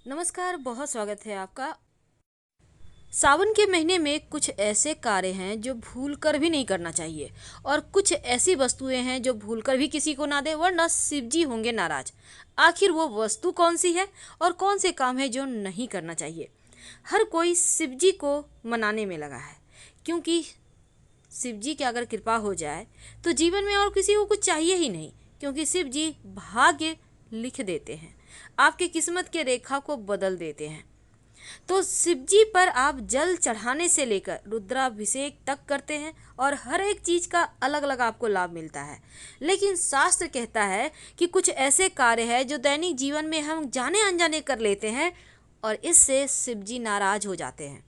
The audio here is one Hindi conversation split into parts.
नमस्कार, बहुत स्वागत है आपका। सावन के महीने में कुछ ऐसे कार्य हैं जो भूल कर भी नहीं करना चाहिए और कुछ ऐसी वस्तुएं हैं जो भूल कर भी किसी को ना दे, वरना शिव जी होंगे नाराज। आखिर वो वस्तु कौन सी है और कौन से काम है जो नहीं करना चाहिए? हर कोई शिव जी को मनाने में लगा है, क्योंकि शिव जी की अगर कृपा हो जाए तो जीवन में और किसी को कुछ चाहिए ही नहीं, क्योंकि शिव जी भाग्य लिख देते हैं, आपकी किस्मत के रेखा को बदल देते हैं। तो शिव जी पर आप जल चढ़ाने से लेकर रुद्राभिषेक तक करते हैं और हर एक चीज का अलग अलग आपको लाभ मिलता है। लेकिन शास्त्र कहता है कि कुछ ऐसे कार्य हैं जो दैनिक जीवन में हम जाने अनजाने कर लेते हैं और इससे शिव जी नाराज हो जाते हैं।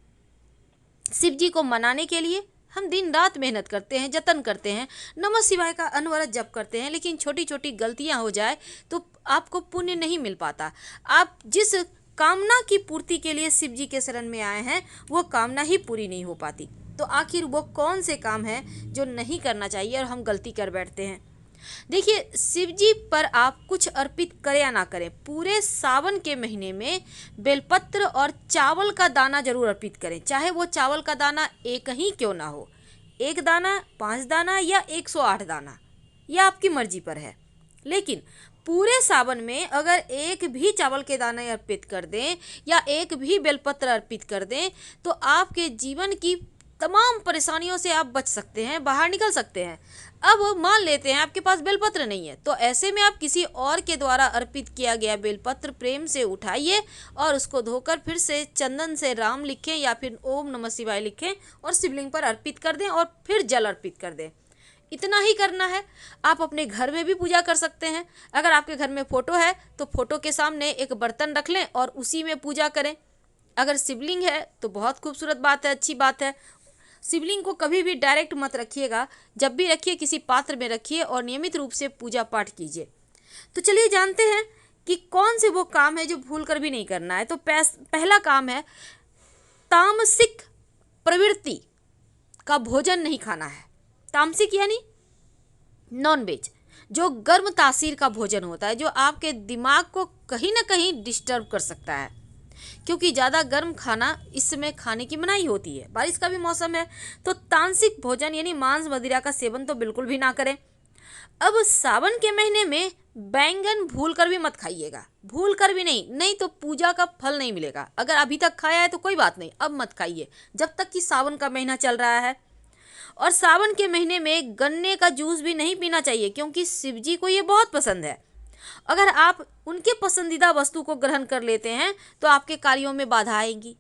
शिव जी को मनाने के लिए हम दिन रात मेहनत करते हैं, जतन करते हैं, नमः शिवाय का अनवरत जप करते हैं, लेकिन छोटी छोटी गलतियां हो जाए तो आपको पुण्य नहीं मिल पाता। आप जिस कामना की पूर्ति के लिए शिव जी के शरण में आए हैं वो कामना ही पूरी नहीं हो पाती। तो आखिर वो कौन से काम हैं जो नहीं करना चाहिए और हम गलती कर बैठते हैं? देखिए, शिव जी पर आप कुछ अर्पित करें या ना करें, पूरे सावन के महीने में बेलपत्र और चावल का दाना जरूर अर्पित करें। चाहे वो चावल का दाना एक ही क्यों ना हो, एक दाना, 5 दाना या 108 दाना, यह आपकी मर्जी पर है। लेकिन पूरे सावन में अगर एक भी चावल के दाने अर्पित कर दें या एक भी बेलपत्र अर्पित कर दें तो आपके जीवन की तमाम परेशानियों से आप बच सकते हैं, बाहर निकल सकते हैं। अब मान लेते हैं आपके पास बेलपत्र नहीं है, तो ऐसे में आप किसी और के द्वारा अर्पित किया गया बेलपत्र प्रेम से उठाइए और उसको धोकर फिर से चंदन से राम लिखें या फिर ओम नमः शिवाय लिखें और शिवलिंग पर अर्पित कर दें और फिर जल अर्पित कर दें। इतना ही करना है। आप अपने घर में भी पूजा कर सकते हैं। अगर आपके घर में फोटो है तो फोटो के सामने एक बर्तन रख लें और उसी में पूजा करें। अगर शिवलिंग है तो बहुत खूबसूरत बात है, अच्छी बात है। शिवलिंग को कभी भी डायरेक्ट मत रखिएगा, जब भी रखिए किसी पात्र में रखिए और नियमित रूप से पूजा पाठ कीजिए। तो चलिए जानते हैं कि कौन से वो काम है जो भूल कर भी नहीं करना है। तो पहला काम है, तामसिक प्रवृत्ति का भोजन नहीं खाना है। तामसिक यानी नॉन वेज, जो गर्म तासीर का भोजन होता है, जो आपके दिमाग को कहीं ना कहीं डिस्टर्ब कर सकता है, क्योंकि ज़्यादा गर्म खाना इस समय खाने की मनाही होती है। बारिश का भी मौसम है, तो तामसिक भोजन यानी मांस मदिरा का सेवन तो बिल्कुल भी ना करें। अब सावन के महीने में बैंगन भूल कर भी मत खाइएगा, भूल कर भी नहीं, नहीं तो पूजा का फल नहीं मिलेगा। अगर अभी तक खाया है तो कोई बात नहीं, अब मत खाइए जब तक कि सावन का महीना चल रहा है। और सावन के महीने में गन्ने का जूस भी नहीं पीना चाहिए, क्योंकि शिव जी को ये बहुत पसंद है। अगर आप उनके पसंदीदा वस्तु को ग्रहण कर लेते हैं तो आपके कार्यों में बाधा आएगी,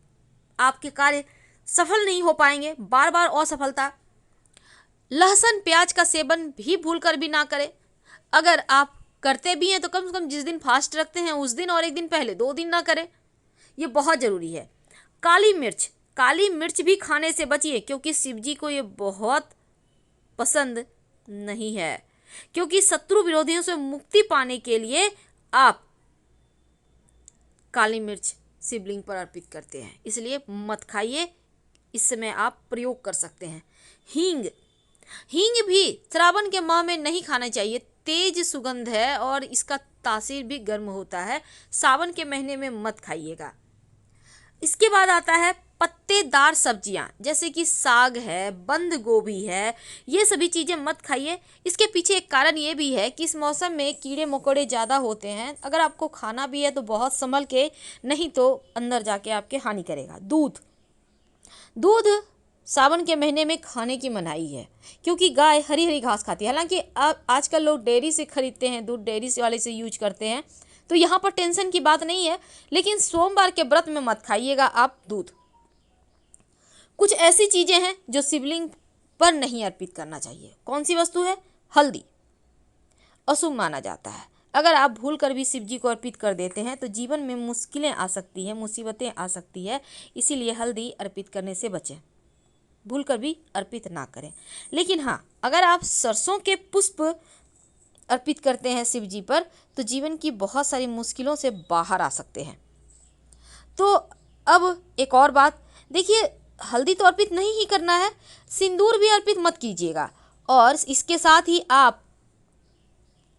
आपके कार्य सफल नहीं हो पाएंगे, बार बार असफलता। लहसुन प्याज का सेवन भी भूल कर भी ना करें। अगर आप करते भी हैं तो कम से कम जिस दिन फास्ट रखते हैं उस दिन और एक दिन पहले, 2 दिन ना करें, ये बहुत ज़रूरी है। काली मिर्च भी खाने से बचिए, क्योंकि शिव जी को ये बहुत पसंद नहीं है। क्योंकि शत्रु विरोधियों से मुक्ति पाने के लिए आप काली मिर्च शिवलिंग पर अर्पित करते हैं, इसलिए मत खाइए। इस समय आप प्रयोग कर सकते हैं। हींग भी श्रावण के माह में नहीं खाना चाहिए, तेज सुगंध है और इसका तासीर भी गर्म होता है। सावन के महीने में मत खाइएगा। इसके बाद आता है पत्तेदार सब्जियां, जैसे कि साग है, बंद गोभी है, ये सभी चीज़ें मत खाइए। इसके पीछे एक कारण ये भी है कि इस मौसम में कीड़े मकोड़े ज़्यादा होते हैं। अगर आपको खाना भी है तो बहुत संभल के, नहीं तो अंदर जाके आपके हानि करेगा। दूध सावन के महीने में खाने की मनाही है, क्योंकि गाय हरी हरी घास खाती है। हालांकि आजकल लोग डेयरी से खरीदते हैं दूध, डेयरी से वाले से यूज करते हैं, तो यहाँ पर टेंशन की बात नहीं है। लेकिन सोमवार के व्रत में मत खाइएगा आप दूध। कुछ ऐसी चीज़ें हैं जो शिवलिंग पर नहीं अर्पित करना चाहिए। कौन सी वस्तु है? हल्दी अशुभ माना जाता है। अगर आप भूल कर भी शिव जी को अर्पित कर देते हैं तो जीवन में मुश्किलें आ सकती हैं, मुसीबतें आ सकती है, इसीलिए हल्दी अर्पित करने से बचें, भूल कर भी अर्पित ना करें। लेकिन हाँ, अगर आप सरसों के पुष्प अर्पित करते हैं शिव जी पर तो जीवन की बहुत सारी मुश्किलों से बाहर आ सकते हैं। तो अब एक और बात देखिए, हल्दी तो अर्पित नहीं ही करना है, सिंदूर भी अर्पित मत कीजिएगा। और इसके साथ ही आप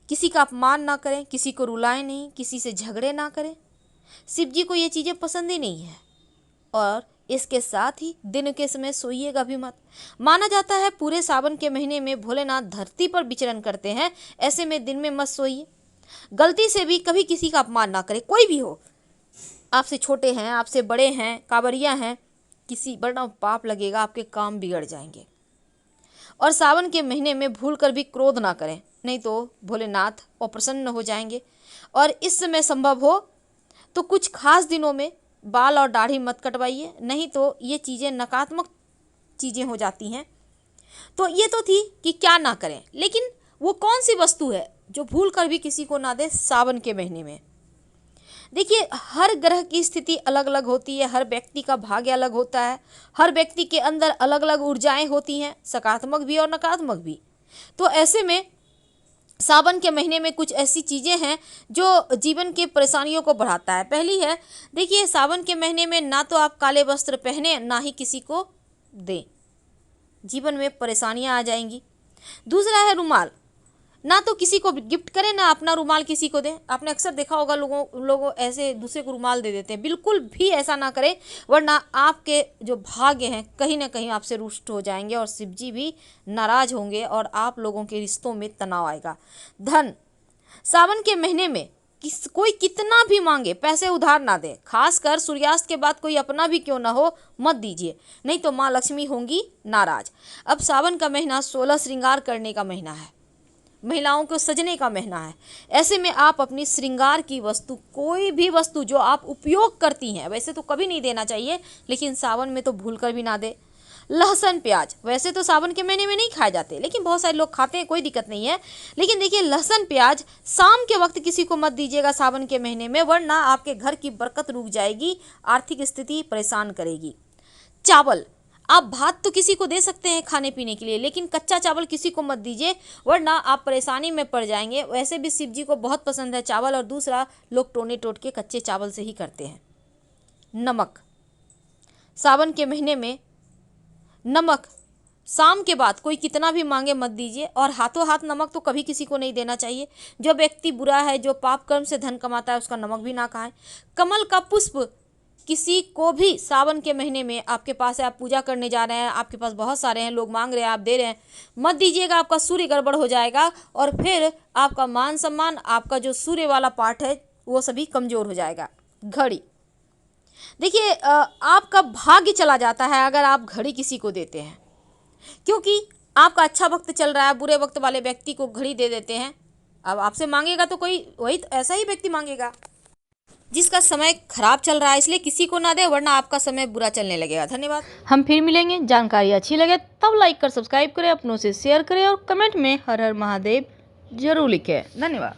किसी का अपमान ना करें, किसी को रुलाएं नहीं, किसी से झगड़े ना करें। शिव जी को ये चीज़ें पसंद ही नहीं है। और इसके साथ ही दिन के समय सोइएगा भी मत। माना जाता है पूरे सावन के महीने में भोलेनाथ धरती पर विचरण करते हैं, ऐसे में दिन में मत सोइए। गलती से भी कभी किसी का अपमान ना करें, कोई भी हो, आपसे छोटे हैं, आपसे बड़े हैं, कांवरिया हैं, किसी वरना पाप लगेगा, आपके काम बिगड़ जाएंगे। और सावन के महीने में भूल कर भी क्रोध ना करें, नहीं तो भोलेनाथ अप्रसन्न हो जाएंगे। और इस समय संभव हो तो कुछ खास दिनों में बाल और दाढ़ी मत कटवाइए, नहीं तो ये चीज़ें नकारात्मक चीज़ें हो जाती हैं। तो ये तो थी कि क्या ना करें, लेकिन वो कौन सी वस्तु है जो भूल कर भी किसी को ना दे सावन के महीने में। देखिए, हर ग्रह की स्थिति अलग अलग होती है, हर व्यक्ति का भाग्य अलग होता है, हर व्यक्ति के अंदर अलग अलग ऊर्जाएं होती हैं, सकारात्मक भी और नकारात्मक भी। तो ऐसे में सावन के महीने में कुछ ऐसी चीज़ें हैं जो जीवन के परेशानियों को बढ़ाता है। पहली है, देखिए सावन के महीने में ना तो आप काले वस्त्र पहने, ना ही किसी को दें, जीवन में परेशानियां आ जाएंगी। दूसरा है रुमाल, ना तो किसी को गिफ्ट करें, ना अपना रुमाल किसी को दें। आपने अक्सर देखा होगा लोगों ऐसे दूसरे को रुमाल दे देते हैं, बिल्कुल भी ऐसा ना करें, वरना आपके जो भाग्य हैं कहीं ना कहीं आपसे रुष्ट हो जाएंगे और शिव जी भी नाराज होंगे और आप लोगों के रिश्तों में तनाव आएगा। धन, सावन के महीने में कोई कितना भी मांगे पैसे उधार ना दे, खासकर सूर्यास्त के बाद कोई अपना भी क्यों ना हो मत दीजिए, नहीं तो माँ लक्ष्मी होंगी नाराज। अब सावन का महीना 16 श्रृंगार करने का महीना है, महिलाओं को सजने का महीना है। ऐसे में आप अपनी श्रृंगार की वस्तु, कोई भी वस्तु जो आप उपयोग करती हैं, वैसे तो कभी नहीं देना चाहिए, लेकिन सावन में तो भूल कर भी ना दे। लहसुन प्याज वैसे तो सावन के महीने में नहीं खाए जाते, लेकिन बहुत सारे लोग खाते हैं, कोई दिक्कत नहीं है। लेकिन देखिए, लहसुन प्याज शाम के वक्त किसी को मत दीजिएगा सावन के महीने में, वरना आपके घर की बरकत रुक जाएगी, आर्थिक स्थिति परेशान करेगी। चावल, आप भात तो किसी को दे सकते हैं खाने पीने के लिए, लेकिन कच्चा चावल किसी को मत दीजिए, वरना आप परेशानी में पड़ जाएंगे। वैसे भी शिव जी को बहुत पसंद है चावल, और दूसरा लोग टोने टोट के कच्चे चावल से ही करते हैं। नमक, सावन के महीने में नमक शाम के बाद कोई कितना भी मांगे मत दीजिए, और हाथों हाथ नमक तो कभी किसी को नहीं देना चाहिए। जो व्यक्ति बुरा है, जो पाप कर्म से धन कमाता है, उसका नमक भी ना खाएं। कमल का पुष्प किसी को भी सावन के महीने में आपके पास है, आप पूजा करने जा रहे हैं, आपके पास बहुत सारे हैं, लोग मांग रहे हैं, आप दे रहे हैं, मत दीजिएगा, आपका सूर्य गड़बड़ हो जाएगा और फिर आपका मान सम्मान, आपका जो सूर्य वाला पार्ट है वो सभी कमज़ोर हो जाएगा। घड़ी, देखिए आपका भाग्य चला जाता है अगर आप घड़ी किसी को देते हैं, क्योंकि आपका अच्छा वक्त चल रहा है, बुरे वक्त वाले व्यक्ति को घड़ी दे देते हैं। अब आपसे मांगेगा तो कोई वही ऐसा ही व्यक्ति मांगेगा जिसका समय खराब चल रहा है, इसलिए किसी को ना दे, वरना आपका समय बुरा चलने लगेगा। धन्यवाद। हम फिर मिलेंगे। जानकारी अच्छी लगे तब लाइक कर सब्सक्राइब करें, अपनों से शेयर करें और कमेंट में हर हर महादेव जरूर लिखें। धन्यवाद।